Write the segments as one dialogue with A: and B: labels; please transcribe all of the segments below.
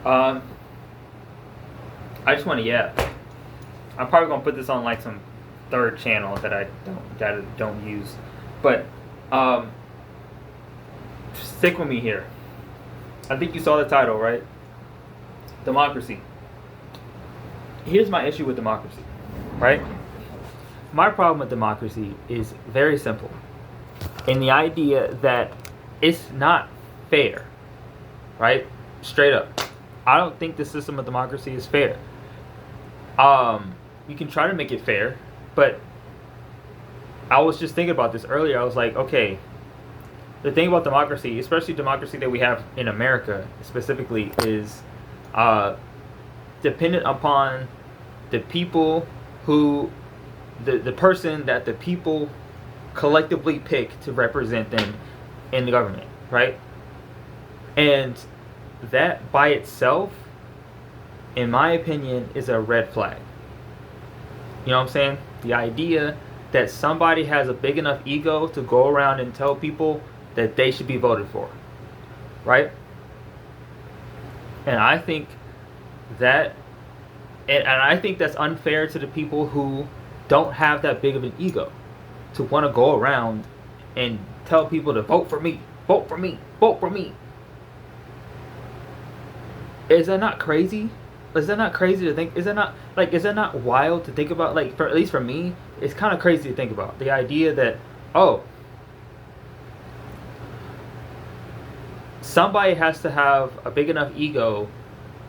A: Um, I just want to I'm probably gonna put this on like some third channel that I don't use, but um, stick with me here. I think you saw the title, right? Democracy. Here's my issue with democracy, right? My problem with democracy is very simple, in the idea that it's not fair, right? Straight up, I don't think the system of democracy is fair. You can try to make it fair, but I was just thinking about this earlier. I was like, okay, the thing about democracy, especially democracy that we have in America specifically, is dependent upon the people who, the person that the people collectively pick to represent them in the government, right? And that by itself, in my opinion, is a red flag. You know what I'm saying? The idea that somebody has a big enough ego to go around and tell people that they should be voted for, right? And I think that, and I think that's unfair to the people who don't have that big of an ego to want to go around and tell people to vote for me, vote for me, vote for me. Is that not crazy? Is that not crazy to think? Is that not wild to think about? Like, for at least for me, it's kind of crazy to think about the idea that, oh, somebody has to have a big enough ego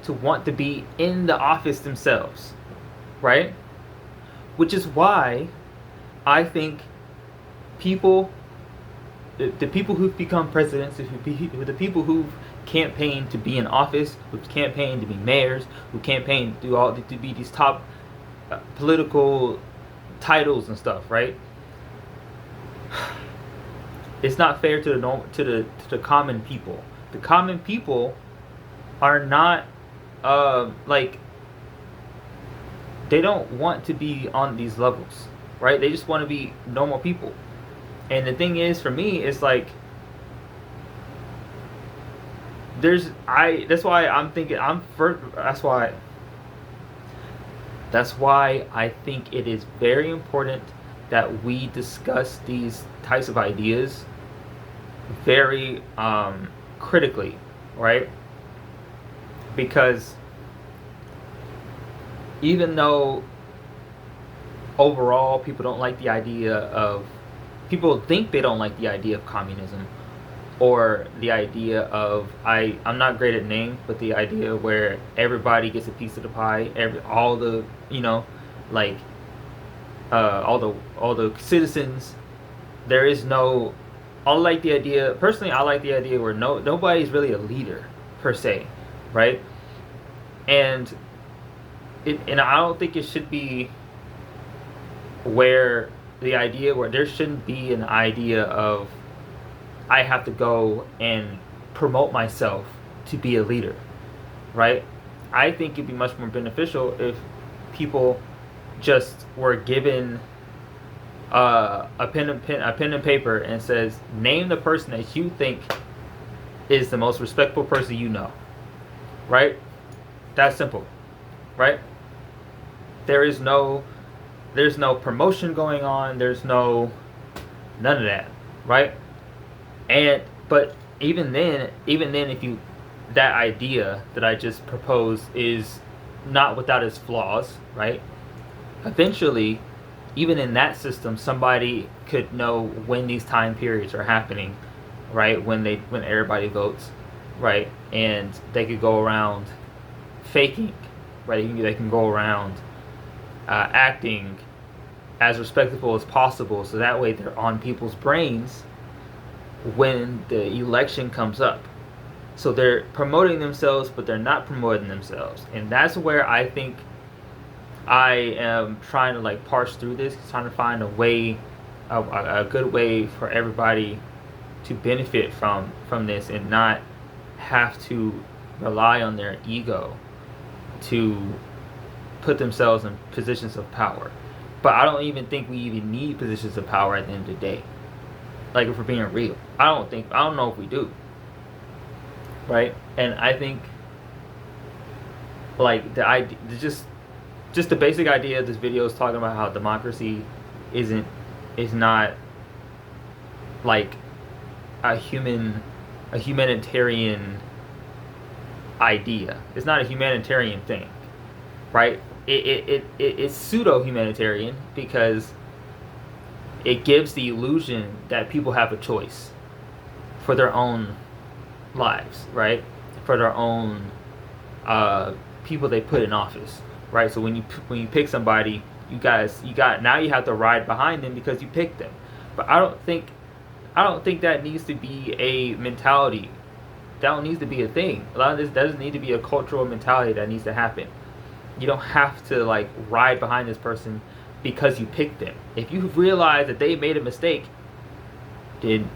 A: to want to be in the office themselves, right? Which is why I think people, the people who've become presidents, the people who've campaigned to be in office, who've campaigned to be mayors, who campaigned to be these top political titles and stuff, right? It's not fair to the common people. The common people are not like, they don't want to be on these levels, right? They just want to be normal people. And the thing is, for me, it's like, that's why I'm thinking that's why I think it is very important that we discuss these types of ideas very critically, right? Because even though overall people think they don't like the idea of communism, or the idea of, I'm not great at names, but the idea where everybody gets a piece of the pie, all the citizens. There is no. I like the idea personally. I like the idea where nobody's really a leader per se, right? And I don't think it should be where there shouldn't be an idea of, I have to go and promote myself to be a leader, right? I think it'd be much more beneficial if people just were given a pen and paper and says, name the person that you think is the most respectful person you know, right? That's simple, right? There's no promotion going on. There's none of that, right? But even then, if that idea that I just proposed is not without its flaws, right? Eventually, even in that system, somebody could know when these time periods are happening, right? When everybody votes, right? And they could go around faking, right? They can go around acting as respectable as possible, so that way they're on people's brains when the election comes up. So they're promoting themselves, but they're not promoting themselves. And that's where I think I am trying to parse through this, trying to find a good way for everybody to benefit from this and not have to rely on their ego to put themselves in positions of power. But I don't even think we even need positions of power at the end of the day. Like, if we're being real, I don't know if we do, right? And I think like the idea, just the basic idea of this video is talking about how democracy isn't is not like a humanitarian idea. It's not a humanitarian thing, right? It's pseudo humanitarian because it gives the illusion that people have a choice for their own lives, right? For their own people they put in office, right? So when you pick somebody, you got now you have to ride behind them because you picked them. But I don't think that needs to be a mentality. That don't needs to be a thing. A lot of this doesn't need to be a cultural mentality that needs to happen. You don't have to like ride behind this person because you picked them. If you realize that they made a mistake, then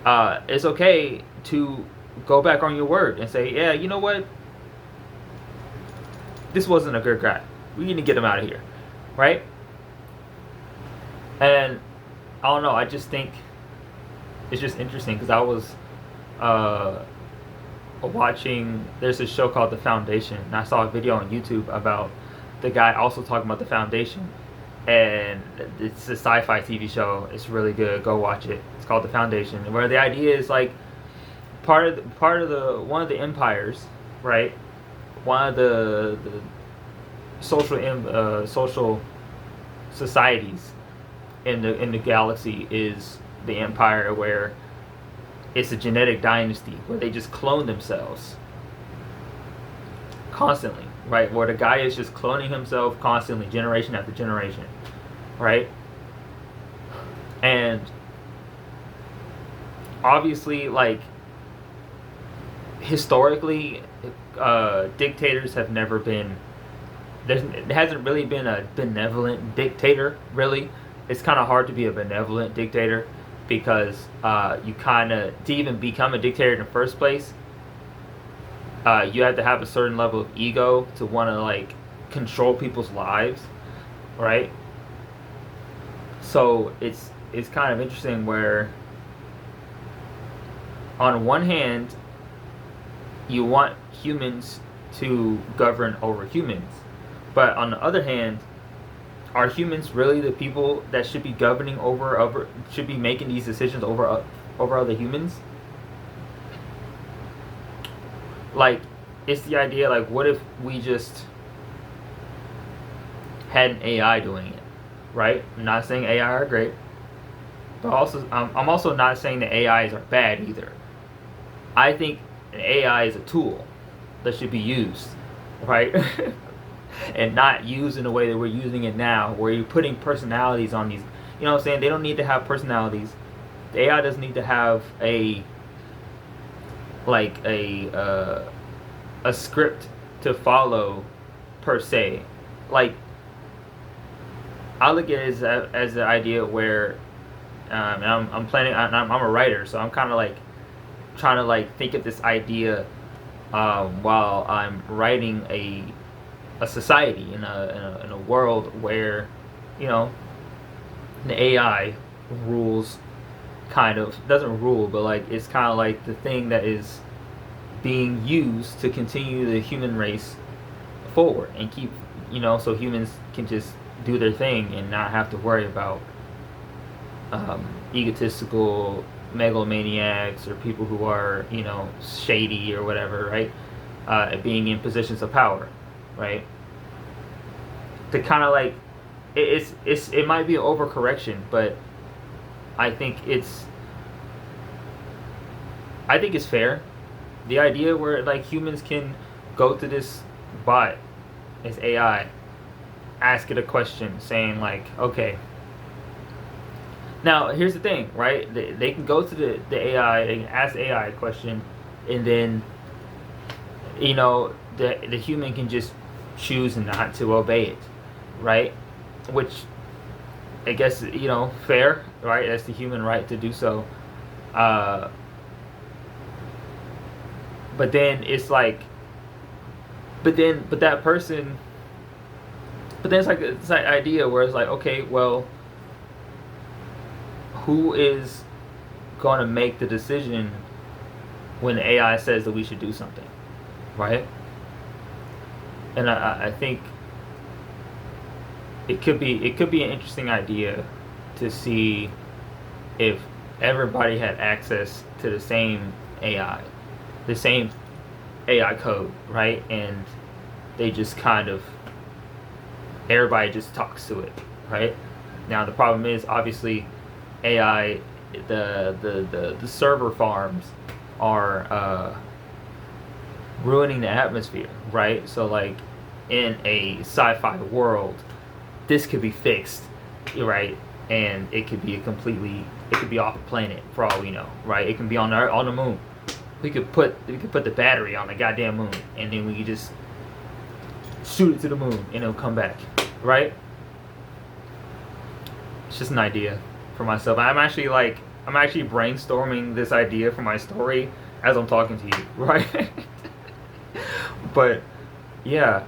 A: it's okay to go back on your word and say, yeah, you know what? This wasn't a good guy. We need to get him out of here, right? And I don't know. I just think it's just interesting because I was watching. There's a show called The Foundation, and I saw a video on YouTube about the guy also talking about The Foundation, and it's a sci-fi TV show. It's really good. Go watch it. It's called The Foundation, where the idea is like part of the one of the empires, right? One of the social societies in the galaxy is the empire, where it's a genetic dynasty where they just clone themselves constantly, right? Where the guy is just cloning himself constantly, generation after generation, right? And obviously, like, historically, dictators have never been. There hasn't really been a benevolent dictator, really. It's kind of hard to be a benevolent dictator because you kind of, to even become a dictator in the first place, you have to have a certain level of ego to want to, like, control people's lives, right? So it's kind of interesting where, on one hand, you want humans to govern over humans, but on the other hand, are humans really the people that should be governing over should be making these decisions over other humans? Like, it's the idea, like, what if we just had an AI doing it, right? I'm not saying AI are great, but also I'm also not saying that AIs are bad either. I think an AI is a tool that should be used, right? And not used in the way that we're using it now, where you're putting personalities on these. You know what I'm saying? They don't need to have personalities. The AI doesn't need to have a script to follow per se. Like, I look at it as the idea where, and I'm planning. I'm a writer, so I'm kind of like trying to like think of this idea while I'm writing a society in a world where, you know, the AI rules, kind of doesn't rule, but like it's kind of like the thing that is being used to continue the human race forward and keep, you know, so humans can just do their thing and not have to worry about egotistical megalomaniacs or people who are, you know, shady or whatever, right? Being in positions of power, right? To kind of like, it might be an overcorrection, but I think it's fair. The idea where like humans can go to this bot, this AI, ask it a question, saying like, okay. Now here's the thing, right? They can go to the AI, they can ask AI a question, and then, you know, the human can just choose not to obey it, right? Which I guess, you know, fair, right? That's the human right to do so. But then it's like, but that person, but then it's like idea where it's like, okay, well, who is going to make the decision when AI says that we should do something, right? And I think it could be an interesting idea to see if everybody had access to AI, the same AI code, right? And they just kind of everybody just talks to it, right? Now the problem is obviously AI, the server farms are ruining the atmosphere, right? So like in a sci-fi world, this could be fixed, right? And it could be it could be off the planet for all we know, right? It can be on the moon. We could put the battery on the goddamn moon, and then we could just shoot it to the moon, and it'll come back, right? It's just an idea for myself. I'm actually brainstorming this idea for my story as I'm talking to you, right? But yeah,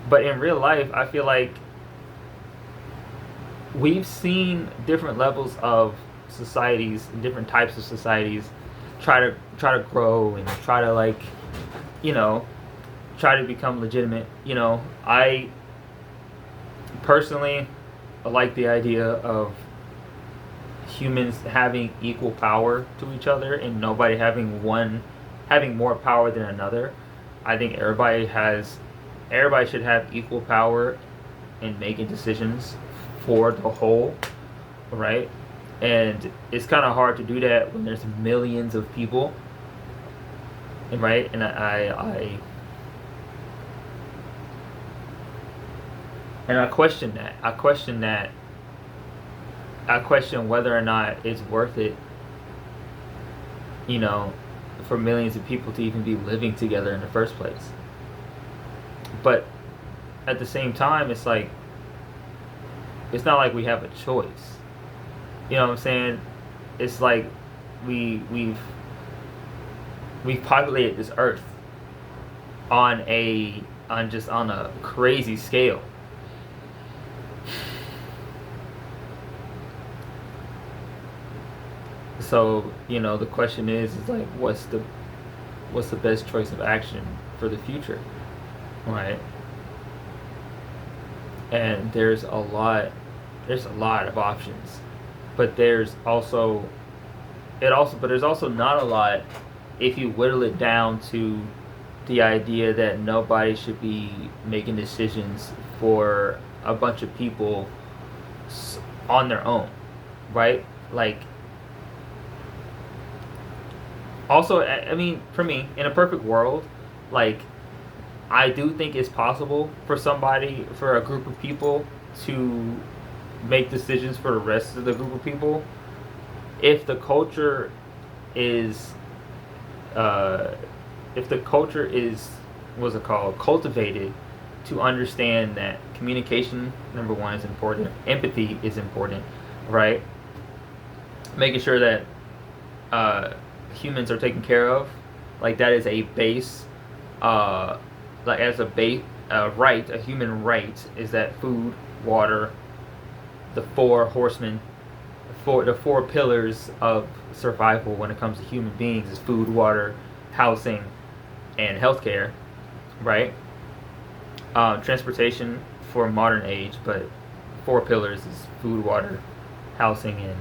A: but in real life, I feel like we've seen different levels of societies, different types of societies try to grow and try to like, you know, try to become legitimate. You know, I personally like the idea of humans having equal power to each other and nobody having more power than another. I think everybody should have equal power in making decisions for the whole, right? And it's kind of hard to do that when there's millions of people, right? And I question that. I question whether or not it's worth it, you know, for millions of people to even be living together in the first place. But at the same time, it's like it's not like we have a choice. You know what I'm saying? It's like we've populated this earth on a crazy scale. So, you know, the question is like what's the best choice of action for the future? Right? And there's a lot of options. But there's also not a lot if you whittle it down to the idea that nobody should be making decisions for a bunch of people on their own, right? Like, also, I mean, for me, in a perfect world, like, I do think it's possible for a group of people to make decisions for the rest of the group of people if the culture is what's it called, cultivated to understand that communication, number one, is important, empathy is important, right? Making sure that humans are taken care of, like that is a base, like as a base right, a human right is that food, water, the four horsemen, the four pillars of survival when it comes to human beings is food, water, housing, and healthcare, right? Transportation for modern age, but four pillars is food, water, housing, and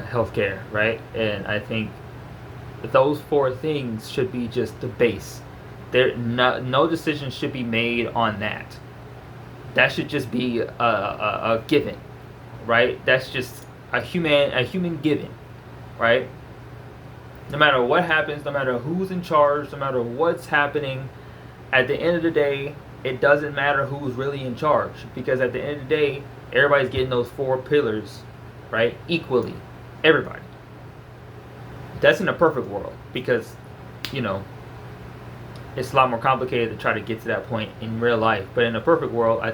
A: healthcare, right? And I think those four things should be just the base. No decision should be made on that. That should just be a given, right? That's just a human given, right? No matter what happens, no matter who's in charge, no matter what's happening, at the end of the day, it doesn't matter who's really in charge, because at the end of the day, everybody's getting those four pillars, right? Equally, everybody. That's in a perfect world, because, you know, it's a lot more complicated to try to get to that point in real life. But in a perfect world, I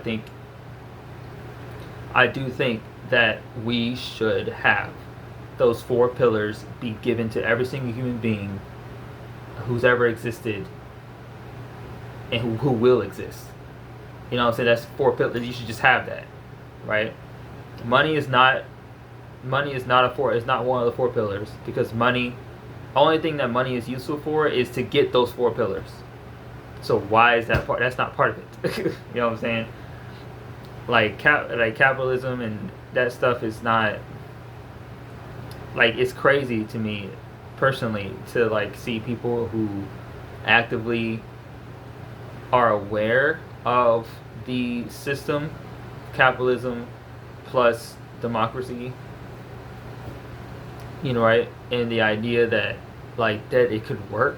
A: do think that we should have those four pillars be given to every single human being who's ever existed and who will exist. You know what I'm saying? That's four pillars. You should just have that, right? Money is not one of the four pillars, because only thing that money is useful for is to get those four pillars. So why is that part? That's not part of it. You know what I'm saying? Like capitalism and that stuff is not, like, it's crazy to me personally to like see people who actively are aware of the system, capitalism plus democracy, you know, right? And the idea that like that it could work,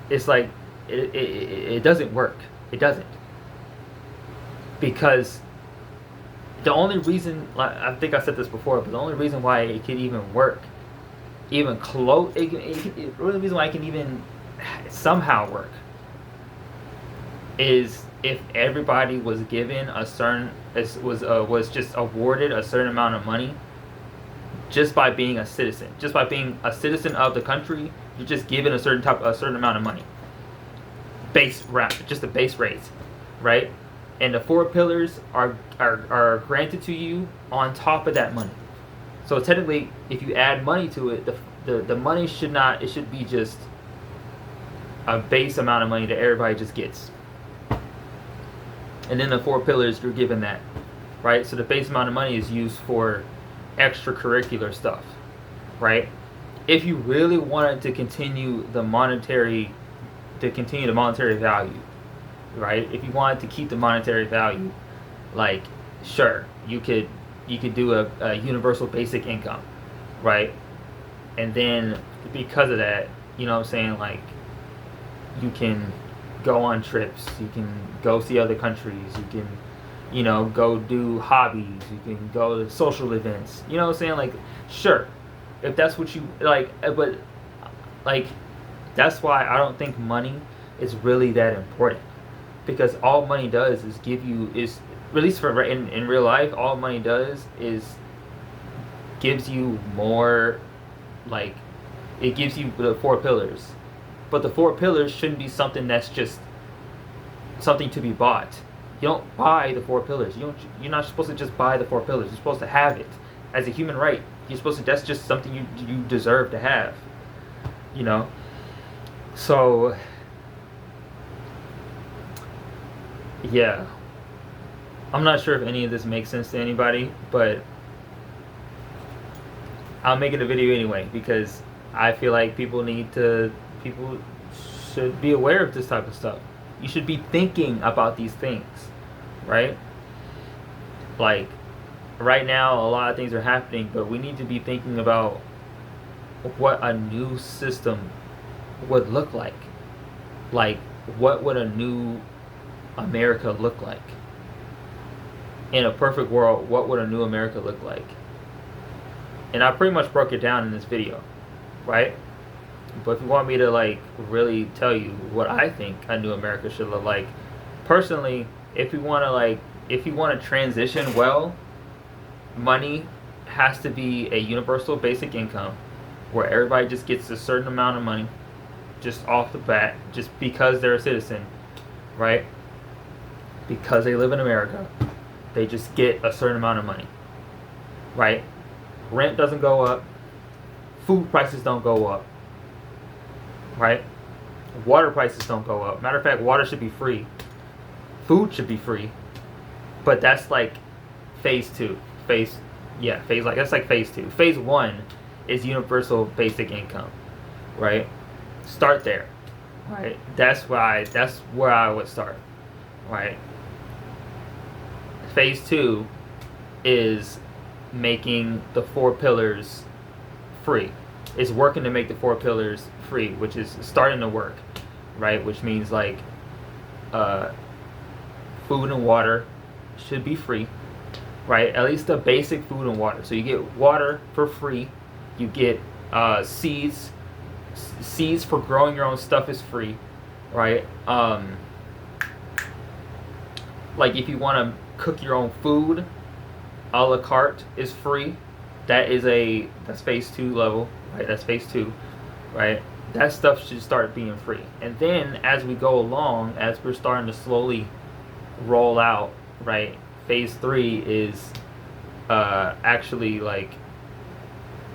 A: it's like it doesn't work. It doesn't, because the only reason, like, I think I said this before, but the only reason why it could even work, even close, the only reason why it can even somehow work is if everybody was given a certain, was just awarded a certain amount of money just by being a citizen. Just by being a citizen of the country, you're just given a certain amount of money. Just a base rate, right? And the 4 pillars are granted to you on top of that money. So technically, if you add money to it, the money should not, it should be just a base amount of money that everybody just gets. And then the 4 pillars, you're given that, right? So the base amount of money is used for extracurricular stuff, right? If you really wanted to continue the monetary value, right? If you wanted to keep the monetary value, like, sure, you could do a universal basic income, right? And then because of that, you know what I'm saying, like, you can go on trips, you can go see other countries, you can, you know, go do hobbies, you can go to social events, you know what I'm saying, like, sure, if that's what you like, but like, that's why I don't think money is really that important, because all money does is give you, is, at least for in real life, all money does is gives you more, like, it gives you the 4 pillars. But the 4 pillars shouldn't be something that's just something to be bought. You don't buy the 4 pillars. You're not supposed to just buy the 4 pillars. You're supposed to have it as a human right. You're supposed to, that's just something you deserve to have, you know? So yeah, I'm not sure if any of this makes sense to anybody, but I'm making a video anyway because I feel like people should be aware of this type of stuff. You should be thinking about these things, right? Like, right now, a lot of things are happening, but we need to be thinking about what a new system would look like. Like, what would a new America look like? In a perfect world, what would a new America look like? And I pretty much broke it down in this video, right? But if you want me to, like, really tell you what I think a new America should look like, personally, if you want to transition well, money has to be a universal basic income where everybody just gets a certain amount of money just off the bat, just because they're a citizen, right? Because they live in America, they just get a certain amount of money, right? Rent doesn't go up, food prices don't go up, right? Water prices don't go up. Matter of fact, water should be free. Food should be free. But that's like phase 2. That's like phase 2. Phase 1 is universal basic income, right? Start there, right? That's where I would start, right? Phase 2 is making the 4 pillars free. It's working to make the 4 pillars free, which is starting to work, right? Which means, like, food and water should be free, right? At least the basic food and water. So you get water for free. You get seeds for growing your own stuff is free, right? Like, if you want to cook your own food, a la carte is free. That's phase 2 level, right? That's phase 2, right? That stuff should start being free. And then as we go along, as we're starting to slowly roll out, right? Phase 3 is actually, like,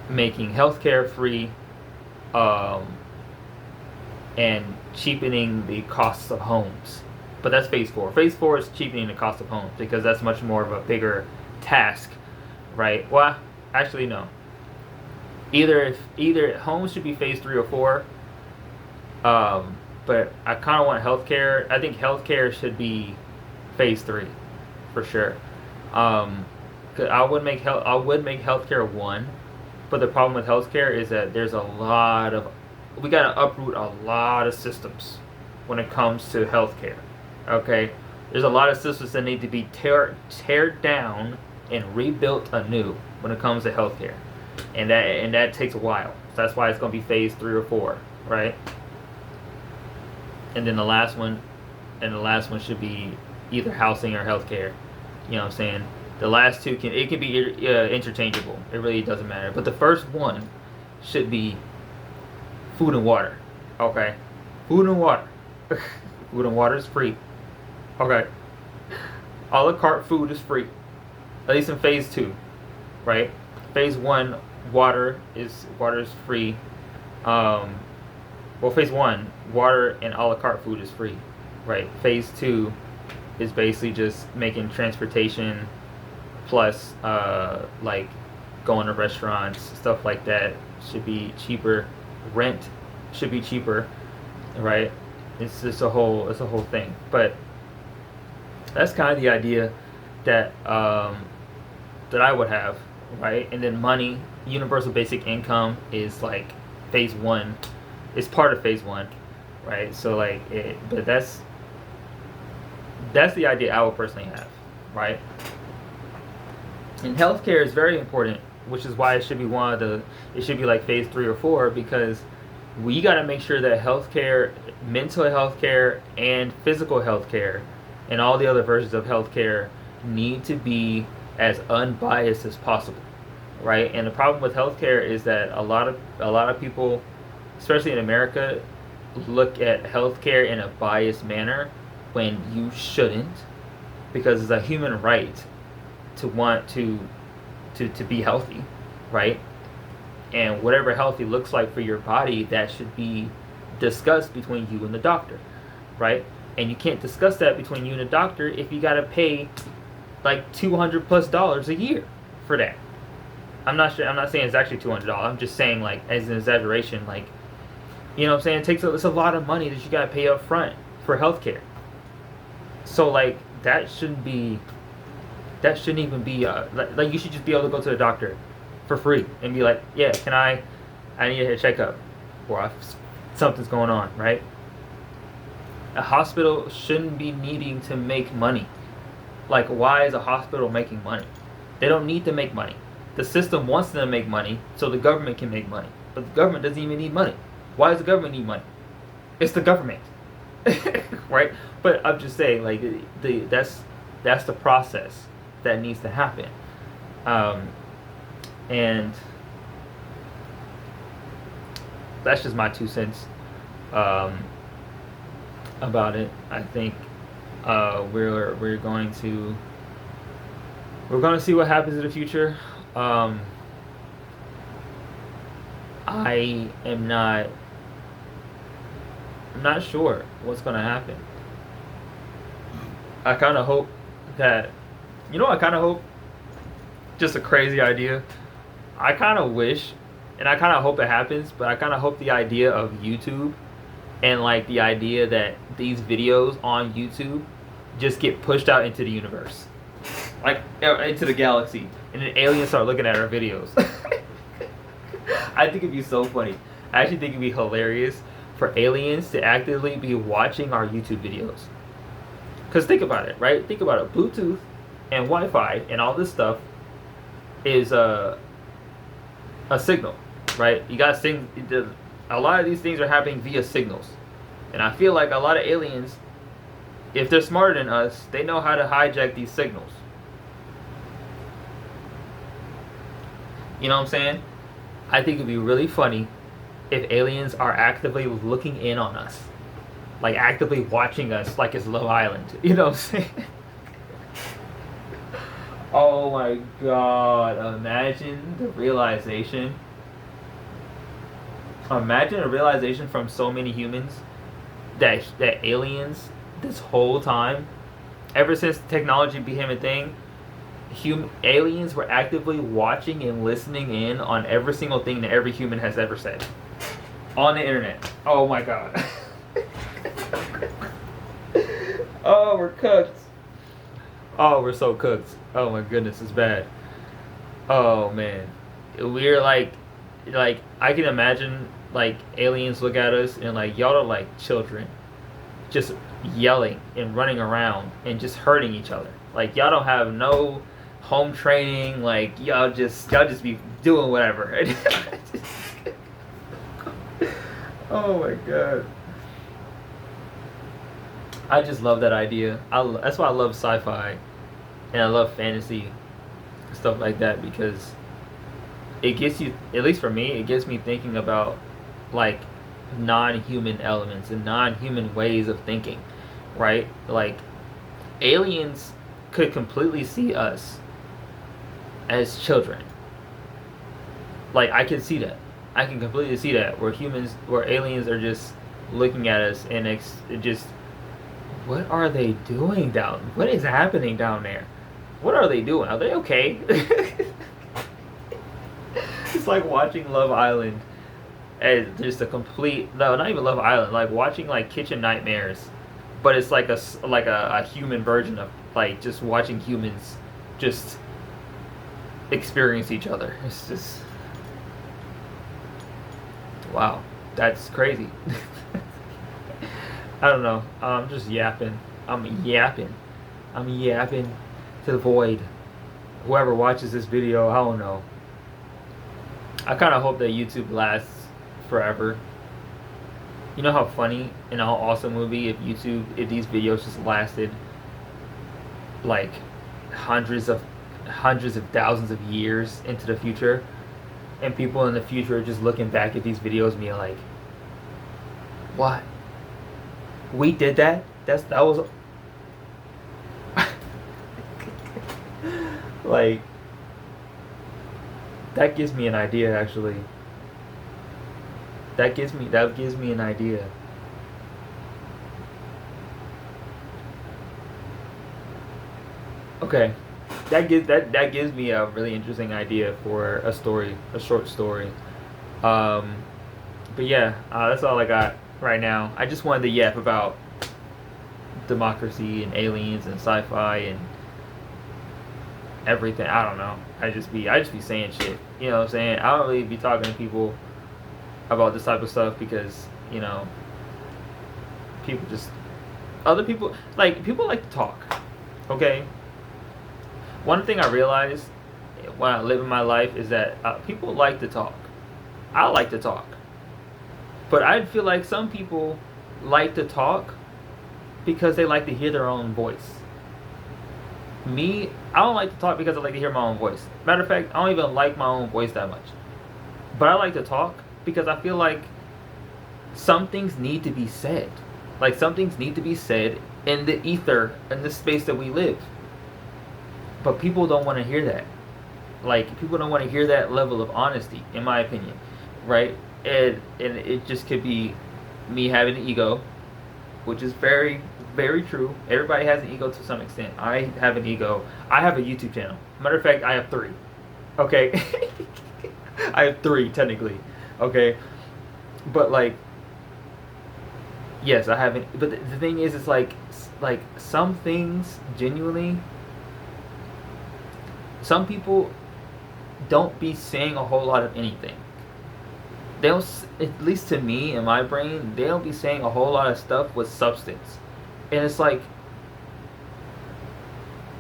A: making healthcare free, and cheapening the costs of homes. But that's phase 4. Phase 4 is cheapening the cost of homes because that's much more of a bigger task, right? Well, actually no. Either homes should be phase 3 or 4. But I kind of want healthcare. I think healthcare should be phase 3 for sure. 'Cause I would make healthcare 1, but the problem with healthcare is that we gotta uproot a lot of systems when it comes to healthcare. Okay, there's a lot of systems that need to be teared down and rebuilt anew when it comes to healthcare, and that takes a while. So that's why it's gonna be phase 3 or 4, right? And then the last one should be either housing or healthcare. You know what I'm saying? The last two can be interchangeable. It really doesn't matter. But the first one should be food and water. Okay, food and water. Food and water is free. Okay, a la carte food is free, at least in phase 2, right? Phase 1, water is free. Phase 1, water and a la carte food is free, right? Phase 2 is basically just making transportation plus like going to restaurants, stuff like that should be cheaper. Rent should be cheaper, right? It's just a whole thing. But that's kind of the idea that that I would have, right? And then money, universal basic income is like phase 1. It's part of phase 1, right? So like but that's the idea I would personally have, right? And healthcare is very important, which is why it should be it should be like phase 3 or 4, because we got to make sure that healthcare, mental healthcare and physical healthcare and all the other versions of healthcare need to be as unbiased as possible, right? And the problem with healthcare is that a lot of people, especially in America, look at healthcare in a biased manner when you shouldn't, because it's a human right to want to be healthy, right? And whatever healthy looks like for your body, that should be discussed between you and the doctor, right? And you can't discuss that between you and the doctor if you gotta pay like $200+ a year for that. I'm not saying it's actually $200. I'm just saying, like, as an exaggeration, like, you know what I'm saying? It's a lot of money that you gotta pay up front for healthcare. So like that shouldn't even be like you should just be able to go to the doctor for free and be like, yeah, I need a checkup, or something's going on, right? A hospital shouldn't be needing to make money. Like, why is a hospital making money? They don't need to make money. The system wants them to make money so the government can make money, but the government doesn't even need money. Why does the government need money? It's the government. Right? But I'm just saying, like, that's the process that needs to happen, and that's just my 2 cents about it. I think we're going to see what happens in the future. I'm not sure what's going to happen. I kind of hope that, just a crazy idea. I kind of wish, and I kind of hope it happens, but I kind of hope the idea of YouTube and like the idea that these videos on YouTube just get pushed out into the universe, like into the galaxy, and then aliens start looking at our videos. I think it'd be so funny. I actually think it'd be hilarious for aliens to actively be watching our YouTube videos. Because think about it, right? Think about it. Bluetooth and Wi-Fi and all this stuff is a signal, right? You got a lot of these things are happening via signals. And I feel like a lot of aliens, if they're smarter than us, they know how to hijack these signals. You know what I'm saying? I think it'd be really funny if aliens are actively looking in on us. Like actively watching us like it's Love Island. You know what I'm saying? Oh my god. Imagine the realization from so many humans that aliens this whole time, ever since technology became a thing, aliens were actively watching and listening in on every single thing that every human has ever said on the internet. Oh my god. Oh, we're cooked. Oh, we're so cooked. Oh my goodness, it's bad. Oh man, we're like I can imagine like aliens look at us and like y'all are like children, just yelling and running around and just hurting each other. Like y'all don't have no home training. Like y'all just be doing whatever. Oh my god. I just love that idea. That's why I love sci-fi, and I love fantasy, stuff like that, because it gets you, at least for me, it gets me thinking about like non-human elements and non-human ways of thinking, right? Like aliens could completely see us as children. Like I can see that. I can completely see that where aliens are just looking at us and it just, what are they doing down? What is happening down there? What are they doing? Are they okay? It's like watching Love Island as just a complete, no, not even Love Island, like watching like Kitchen Nightmares, but it's like a human version of like just watching humans just experience each other. It's just, wow, that's crazy. I don't know. I'm just yapping. I'm yapping to the void. Whoever watches this video, I don't know. I kind of hope that YouTube lasts forever. You know how funny and how awesome it would be if if these videos just lasted like hundreds of thousands of years into the future, and people in the future are just looking back at these videos and being like, what? We did that? That was like, that gives me an idea actually. That gives me an idea. Okay. That gives me a really interesting idea for a short story. But yeah, that's all I got right now. I just wanted to yap about democracy and aliens and sci-fi and everything. I don't know. I just be saying shit. You know what I'm saying? I don't really be talking to people about this type of stuff because, you know, other people like to talk. Okay? One thing I realized when I live in my life is that people like to talk. I like to talk. But I feel like some people like to talk because they like to hear their own voice. Me, I don't like to talk because I like to hear my own voice. Matter of fact, I don't even like my own voice that much. But I like to talk because I feel like some things need to be said. Like some things need to be said in the ether, in the space that we live. But people don't want to hear that. Like, people don't want to hear that level of honesty, in my opinion. Right? And it just could be me having an ego, which is very, very true. Everybody has an ego to some extent. I have an ego. I have a YouTube channel. Matter of fact, I have 3. Okay? I have 3, technically. Okay? But, like, yes, I haven't. But the thing is, it's like some things, genuinely, some people don't be saying a whole lot of anything. They don't, at least to me, in my brain, they don't be saying a whole lot of stuff with substance. And it's like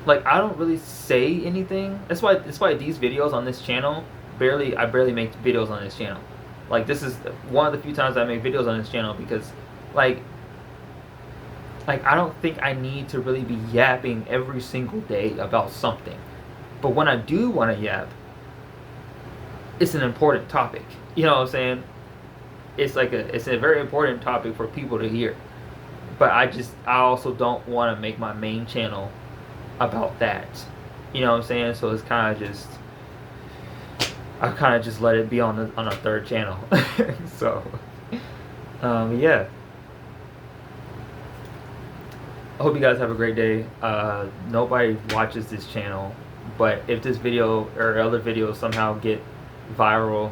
A: I don't really say anything. That's why these videos on this channel, I barely make videos on this channel. Like, this is one of the few times I make videos on this channel because like I don't think I need to really be yapping every single day about something. But when I do want to yap, it's an important topic. You know what I'm saying? It's a very important topic for people to hear. But I also don't want to make my main channel about that. You know what I'm saying? So it's kind of just, I kind of just let it be on a third channel. So, yeah. I hope you guys have a great day. Nobody watches this channel, but if this video or other videos somehow get viral,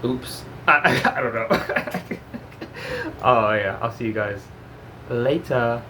A: oops. I don't know. Oh yeah, I'll see you guys later.